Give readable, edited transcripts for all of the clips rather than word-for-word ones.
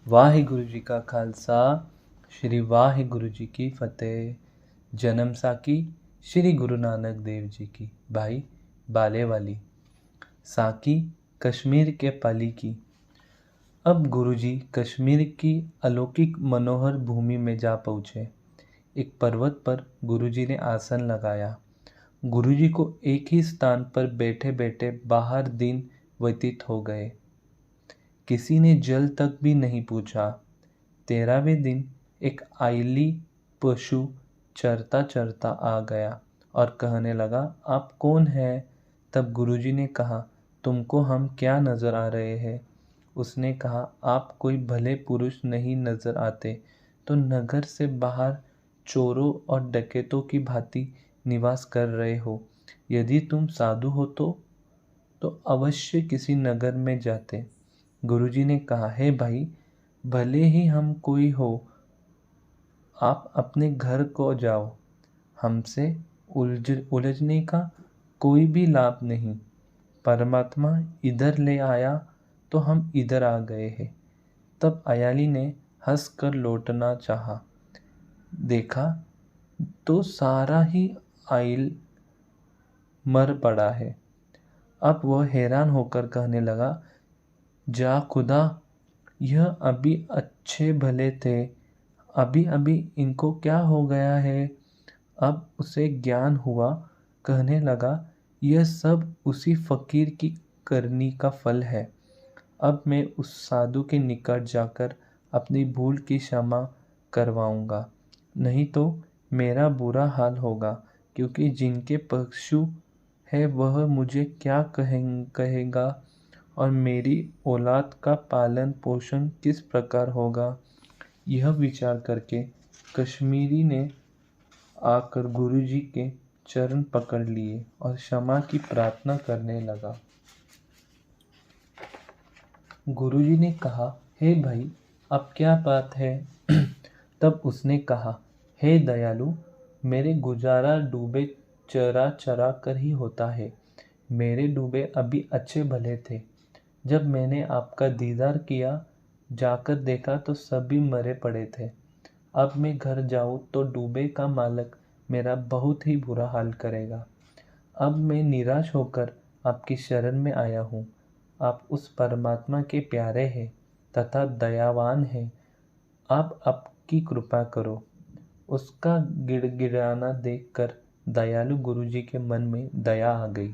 वाहिगुरु जी का खालसा श्री वाहिगुरु जी की फतेह। जन्म साखी श्री गुरु नानक देव जी की। भाई बाले वाली साकी कश्मीर के पाली की। अब गुरुजी कश्मीर की अलौकिक मनोहर भूमि में जा पहुँचे। एक पर्वत पर गुरुजी ने आसन लगाया। गुरुजी को एक ही स्थान पर बैठे बैठे बाहर दिन व्यतीत हो गए। किसी ने जल तक भी नहीं पूछा। 13वें दिन एक आइली पशु चरता चरता आ गया और कहने लगा, आप कौन है? तब गुरुजी ने कहा, तुमको हम क्या नजर आ रहे हैं? उसने कहा, आप कोई भले पुरुष नहीं नजर आते तो नगर से बाहर चोरों और डकैतों की भांति निवास कर रहे हो। यदि तुम साधु हो तो अवश्य किसी नगर में जाते। गुरुजी ने कहा, हे भाई, भले ही हम कोई हो, आप अपने घर को जाओ। हमसे उलझने का कोई भी लाभ नहीं। परमात्मा इधर ले आया तो हम इधर आ गए हैं। तब अयाली ने हंसकर लौटना चाहा। देखा तो सारा ही आइल मर पड़ा है। अब वह हैरान होकर कहने लगा, जा खुदा, यह अभी अच्छे भले थे, अभी अभी इनको क्या हो गया है? अब उसे ज्ञान हुआ। कहने लगा, यह सब उसी फकीर की करनी का फल है। अब मैं उस साधु के निकट जाकर अपनी भूल की क्षमा करवाऊंगा, नहीं तो मेरा बुरा हाल होगा, क्योंकि जिनके पशु है वह मुझे क्या कहेगा और मेरी औलाद का पालन पोषण किस प्रकार होगा। यह विचार करके कश्मीरी ने आकर गुरुजी के चरण पकड़ लिए और क्षमा की प्रार्थना करने लगा। गुरुजी ने कहा, हे भाई, अब क्या बात है? तब उसने कहा, हे दयालु, मेरे गुजारा डूबे चरा चरा कर ही होता है। मेरे डूबे अभी अच्छे भले थे। जब मैंने आपका दीदार किया, जाकर देखा तो सभी मरे पड़े थे। अब मैं घर जाऊं तो डूबे का मालिक मेरा बहुत ही बुरा हाल करेगा। अब मैं निराश होकर आपकी शरण में आया हूँ। आप उस परमात्मा के प्यारे हैं तथा दयावान हैं। आप आपकी कृपा करो। उसका गिड़गिड़ाना देखकर दयालु गुरुजी के मन में दया आ गई।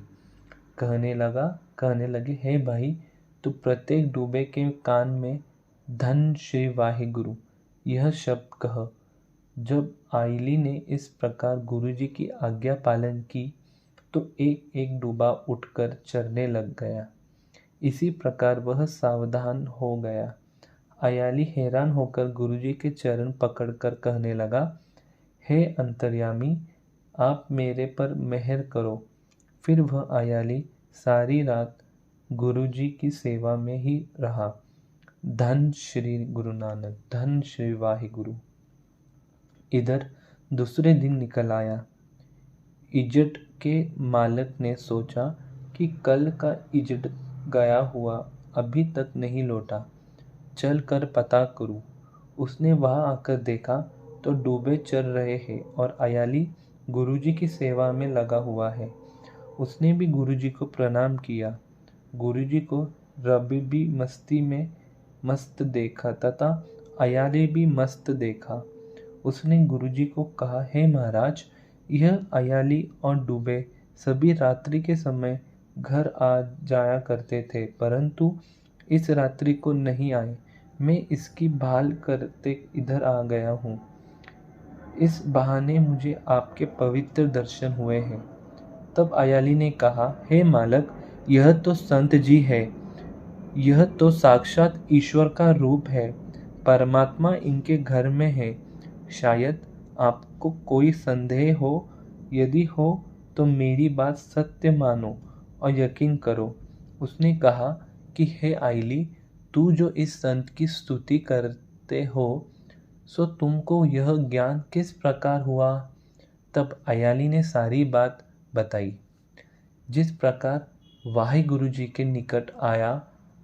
कहने लगे, हे भाई, तू प्रत्येक डूबे के कान में धन श्री वाहिगुरु यह शब्द कह। जब आइली ने इस प्रकार गुरुजी की आज्ञा पालन की तो एक एक डूबा उठकर चरने लग गया। इसी प्रकार वह सावधान हो गया। अयाली हैरान होकर गुरुजी के चरण पकड़कर कहने लगा, हे अंतर्यामी, आप मेरे पर मेहर करो। फिर वह अयाली सारी रात गुरुजी की सेवा में ही रहा। धन श्री गुरु नानक, धन श्री वाहिगुरु। इधर दूसरे दिन निकल आया। इजट के मालिक ने सोचा कि कल का इजट गया हुआ अभी तक नहीं लौटा, चल कर पता करूं। उसने वहां आकर देखा तो डूबे चर रहे हैं और अयाली गुरुजी की सेवा में लगा हुआ है। उसने भी गुरुजी को प्रणाम किया। गुरुजी को रवि भी मस्ती में मस्त देखा तथा अयाली भी मस्त देखा। उसने गुरुजी को कहा, हे महाराज, यह अयाली और डूबे सभी रात्रि के समय घर आ जाया करते थे, परंतु इस रात्रि को नहीं आए। मैं इसकी भाल करते इधर आ गया हूँ। इस बहाने मुझे आपके पवित्र दर्शन हुए हैं। तब अयाली ने कहा, हे मालक, यह तो संत जी है। यह तो साक्षात ईश्वर का रूप है। परमात्मा इनके घर में है। शायद आपको कोई संदेह हो। यदि हो तो मेरी बात सत्य मानो और यकीन करो। उसने कहा कि हे आइली, तू जो इस संत की स्तुति करते हो, सो तुमको यह ज्ञान किस प्रकार हुआ? तब अयाली ने सारी बात बताई। जिस प्रकार वाहिगुरु जी के निकट आया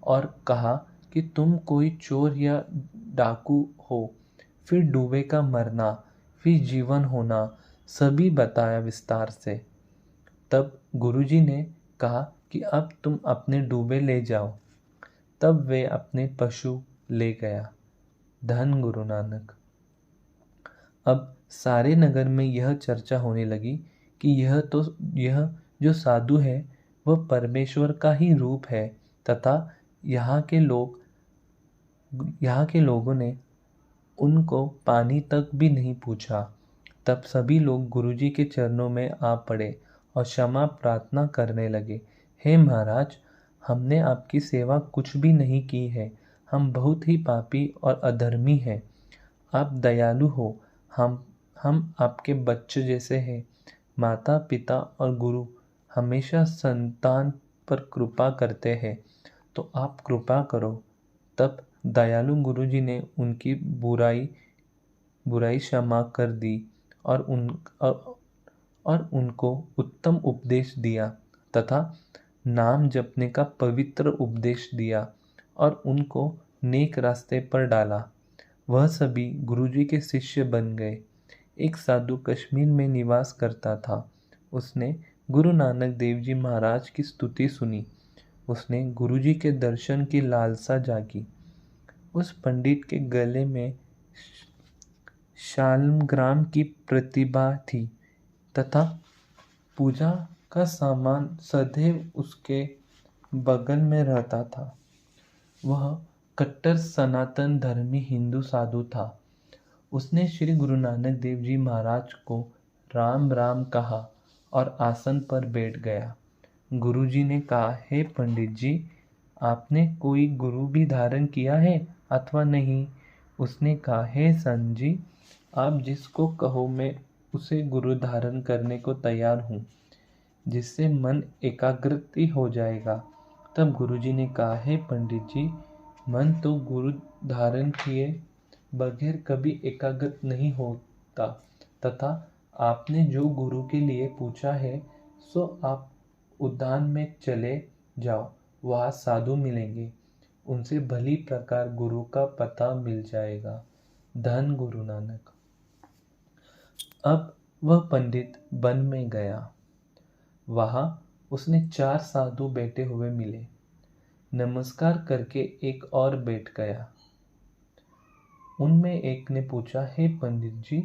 और कहा कि तुम कोई चोर या डाकू हो, फिर डूबे का मरना, फिर जीवन होना, सभी बताया विस्तार से। तब गुरुजी ने कहा कि अब तुम अपने डूबे ले जाओ। तब वे अपने पशु ले गया। धन गुरु नानक। अब सारे नगर में यह चर्चा होने लगी कि यह जो साधु है वह परमेश्वर का ही रूप है, तथा यहाँ के लोगों ने उनको पानी तक भी नहीं पूछा। तब सभी लोग गुरुजी के चरणों में आ पड़े और क्षमा प्रार्थना करने लगे। हे महाराज, हमने आपकी सेवा कुछ भी नहीं की है। हम बहुत ही पापी और अधर्मी हैं। आप दयालु हो। हम आपके बच्चे जैसे हैं। माता पिता और गुरु हमेशा संतान पर कृपा करते हैं, तो आप कृपा करो। तब दयालु गुरुजी ने उनकी बुराई क्षमा कर दी और उनको उत्तम उपदेश दिया तथा नाम जपने का पवित्र उपदेश दिया और उनको नेक रास्ते पर डाला। वह सभी गुरुजी के शिष्य बन गए। एक साधु कश्मीर में निवास करता था। उसने गुरु नानक देव जी महाराज की स्तुति सुनी। उसने गुरुजी के दर्शन की लालसा जागी। उस पंडित के गले में शालग्राम की प्रतिभा थी तथा पूजा का सामान सदैव उसके बगल में रहता था। वह कट्टर सनातन धर्मी हिंदू साधु था। उसने श्री गुरु नानक देव जी महाराज को राम राम कहा और आसन पर बैठ गया। गुरुजी ने कहा, हे पंडित जी, आपने कोई गुरु भी धारण किया है अथवा नहीं? उसने कहा, हे संत जी, आप जिसको कहो मैं उसे गुरु धारण करने को तैयार हूँ, जिससे मन एकाग्रत हो जाएगा। तब गुरुजी ने कहा, हे पंडित जी, मन तो गुरु धारण किए बगैर कभी एकाग्रत नहीं होता, तथा आपने जो गुरु के लिए पूछा है सो आप उद्यान में चले जाओ। वहाँ साधु मिलेंगे, उनसे भली प्रकार गुरु का पता मिल जाएगा। धन गुरु नानक। अब वह पंडित वन में गया। वहाँ उसने 4 साधु बैठे हुए मिले। नमस्कार करके एक और बैठ गया। उनमें एक ने पूछा, हे पंडित जी,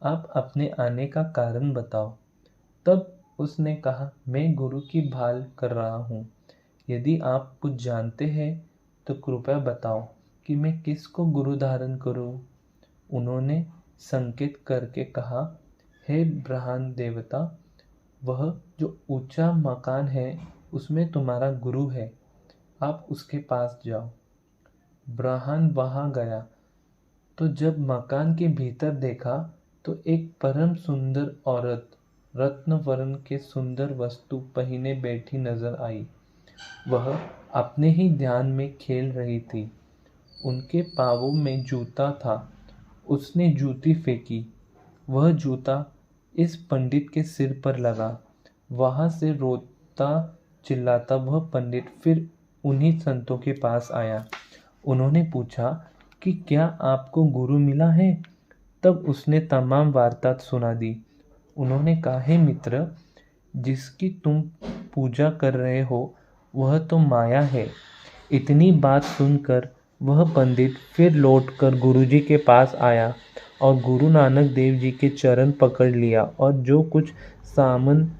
आप अपने आने का कारण बताओ। तब उसने कहा, मैं गुरु की भाल कर रहा हूँ। यदि आप कुछ जानते हैं तो कृपया बताओ कि मैं किसको गुरु धारण करूँ। उन्होंने संकेत करके कहा, हे ब्रह्मांड देवता, वह जो ऊंचा मकान है उसमें तुम्हारा गुरु है, आप उसके पास जाओ। ब्रह्मांड वहां गया तो जब मकान के भीतर देखा तो एक परम सुंदर औरत रत्न वर्ण के सुंदर वस्तु पहने बैठी नजर आई। वह अपने ही ध्यान में खेल रही थी। उनके पांवों में जूता था। उसने जूती फेंकी। वह जूता इस पंडित के सिर पर लगा। वहां से रोता चिल्लाता वह पंडित फिर उन्हीं संतों के पास आया। उन्होंने पूछा कि क्या आपको गुरु मिला है? तब उसने तमाम वार्ता सुना दी। उन्होंने कहा, हे मित्र, जिसकी तुम पूजा कर रहे हो वह तो माया है। इतनी बात सुनकर वह पंडित फिर लौटकर गुरुजी के पास आया और गुरु नानक देव जी के चरण पकड़ लिया और जो कुछ सामान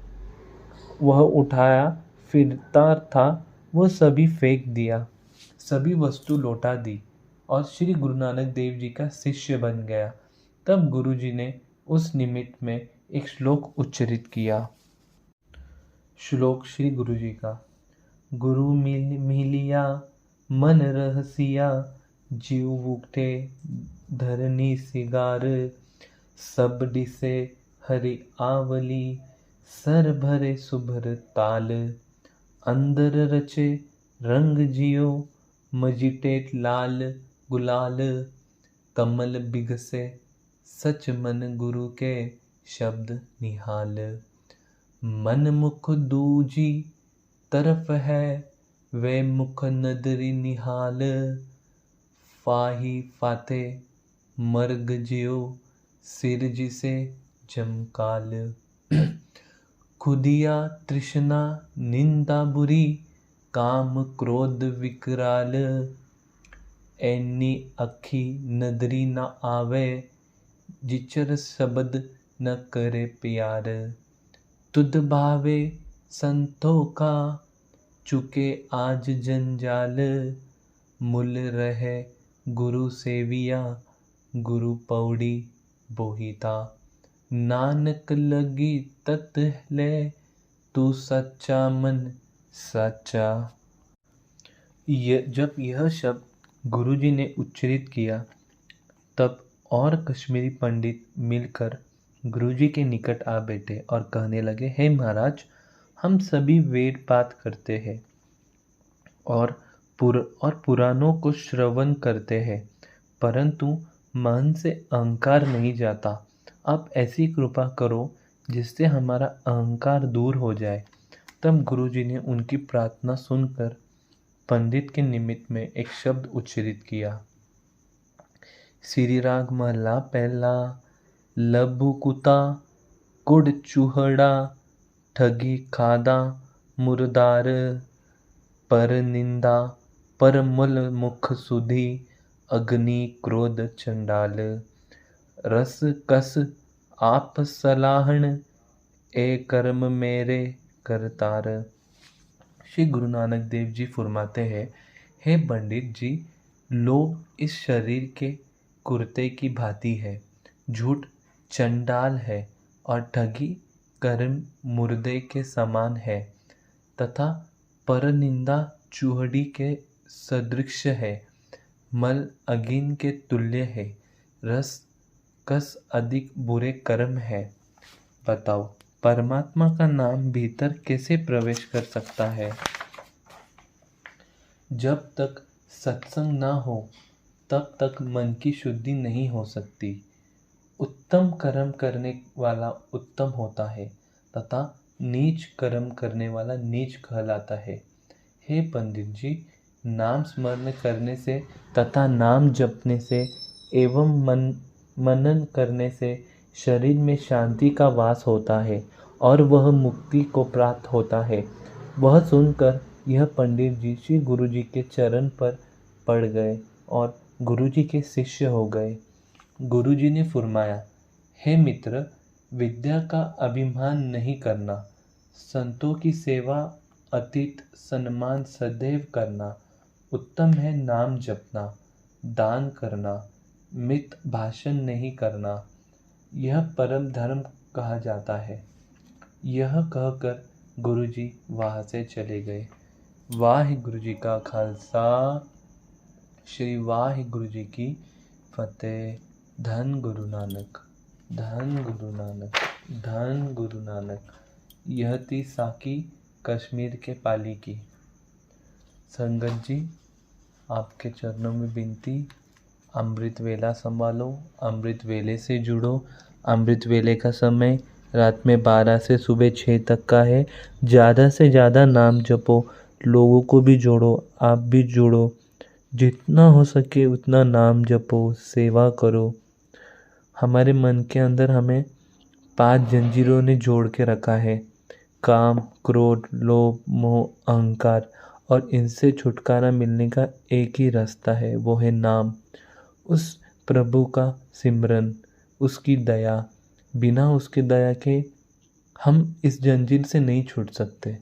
वह उठाया फिरता था वह सभी फेंक दिया। सभी वस्तु लौटा दी और श्री गुरु नानक देव जी का शिष्य बन गया। तब गुरुजी ने उस निमित्त में एक श्लोक उच्चरित किया। श्लोक श्री गुरु जी का। गुरु मिलिया मन रहसिया, जीव उठे धरनी सिगार, सब दिसे हरि आवली, सर भरे सुभर ताल, अंदर रचे रंग जियो, मजिटेट लाल गुलाल, कमल बिगसे सच मन गुरु के शब्द निहाल, मन मुख दूजी तरफ है वे मुख नदरी निहाल, फाही फाते मर्ग जियो सिर जिसे जमकाल। खुदिया तृष्णा निंदा बुरी काम क्रोध विकराल। ऐनी अखी नदरी न आवे जिचर शब्द न करे प्यार। तुद भावे संतों का चुके आज जंजाल। मुल रहे गुरु सेविया गुरु पौड़ी बोहिता। नानक लगी तत ले तू सच्चा मन सच्चा। जब यह शब्द गुरुजी ने उच्चरित किया तब और कश्मीरी पंडित मिलकर गुरुजी के निकट आ बैठे और कहने लगे, हे महाराज, हम सभी वेद पाठ करते हैं और पुराणों को श्रवण करते हैं, परंतु मन से अहंकार नहीं जाता। आप ऐसी कृपा करो जिससे हमारा अहंकार दूर हो जाए। तब गुरुजी ने उनकी प्रार्थना सुनकर पंडित के निमित्त में एक शब्द उच्चरित किया। श्री राग महला पहला। लबु कुता कुड़ चूहड़ा ठगी खादा मुरदार। पर निंदा पर मुल मुख सुधी अग्नि क्रोध चंडाल। रस कस आप सलाहन ए कर्म मेरे करतार। श्री गुरु नानक देव जी फरमाते हैं, हे पंडित जी, लोभ इस शरीर के कुर्ते की भांति है, झूठ चंडाल है और ठगी कर्म मुर्दे के समान है तथा परनिंदा चूहड़ी के सदृश है। मल अग्नि के तुल्य है, रस कस अधिक बुरे कर्म है। बताओ, परमात्मा का नाम भीतर कैसे प्रवेश कर सकता है? जब तक सत्संग ना हो तब तक मन की शुद्धि नहीं हो सकती। उत्तम कर्म करने वाला उत्तम होता है तथा नीच कर्म करने वाला नीच कहलाता है। हे पंडित जी, नाम स्मरण करने से तथा नाम जपने से एवं मनन करने से शरीर में शांति का वास होता है और वह मुक्ति को प्राप्त होता है। वह सुनकर यह पंडित जी श्री गुरु जी के चरण पर पड़ गए और गुरु जी के शिष्य हो गए। गुरु जी ने फरमाया, हे मित्र, विद्या का अभिमान नहीं करना, संतों की सेवा अतीत सम्मान सदैव करना, उत्तम है नाम जपना, दान करना, मित भाषण नहीं करना, यह परम धर्म कहा जाता है। यह कहकर गुरुजी वहाँ से चले गए। वाहिगुरु जी का खालसा, श्री वाहिगुरु जी की फतेह। धन गुरु नानक, धन गुरु नानक, धन गुरु नानक। यह थी साकी कश्मीर के पाली की। संगत जी, आपके चरणों में विनती, अमृत वेला संभालो, अमृत वेले से जुड़ो। अमृत वेले का समय रात में 12 से सुबह 6 तक का है। ज़्यादा से ज़्यादा नाम जपो, लोगों को भी जोड़ो, आप भी जोड़ो। जितना हो सके उतना नाम जपो, सेवा करो। हमारे मन के अंदर हमें 5 जंजीरों ने जोड़ के रखा है, काम, क्रोध, लोभ, मोह, अहंकार, और इनसे छुटकारा मिलने का एक ही रास्ता है, वो है नाम। उस प्रभु का सिमरन, उसकी दया, बिना उसकी दया के हम इस जंजीर से नहीं छूट सकते।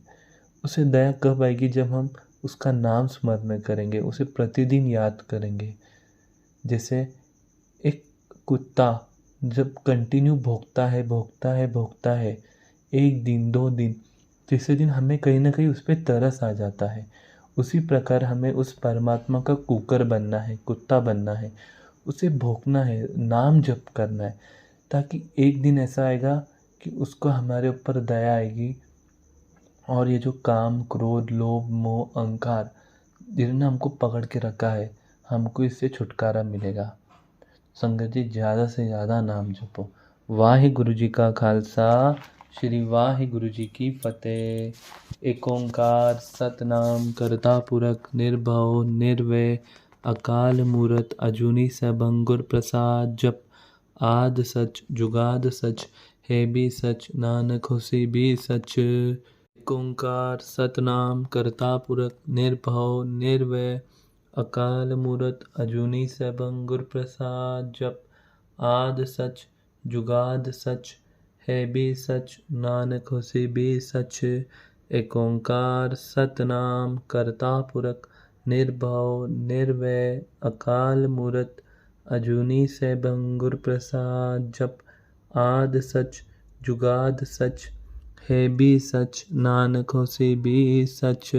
उसे दया कब आएगी? जब हम उसका नाम स्मरण करेंगे, उसे प्रतिदिन याद करेंगे। जैसे एक कुत्ता जब कंटिन्यू भौंकता है, 1 दिन 2 दिन, तीसरे दिन हमें कहीं ना कहीं उस पर तरस आ जाता है। उसी प्रकार हमें उस परमात्मा का कुकर बनना है, कुत्ता बनना है, उसे भौंकना है, नाम जप करना है, ताकि एक दिन ऐसा आएगा कि उसको हमारे ऊपर दया आएगी और ये जो काम, क्रोध, लोभ, मोह, अहंकार जिन्होंने हमको पकड़ के रखा है, हमको इससे छुटकारा मिलेगा। संगत जी, ज़्यादा से ज़्यादा नाम जपो। वाहिगुरु जी का खालसा, श्री वाहिगुरु जी की फतेह। एक ओंकार सतनाम करता पुरख निर्भव निर्वैर अकाल मूरत अजूनी सैभं गुर प्रसाद जप। आद सच जुगाद सच है भी सच नानक होसी भी सच। एक ओंकार सतनाम करता पुरख निर्भव निर्वैर। अकाल मूरत अजूनी सैभं गुर प्रसाद जप। आद सच जुगाद सच है भी सच नानक होसी भी सच। एक ओंकार सतनाम करता पुरख निर्भव निर्वैर। अकाल मूरत अजूनी सैभं गुर प्रसाद जप। आद सच जुगाद सच है भी सच नानक होसी भी सच।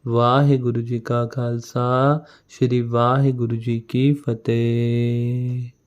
वाहिगुरु जी का खालसा श्री वाहिगुरु जी की फतेह।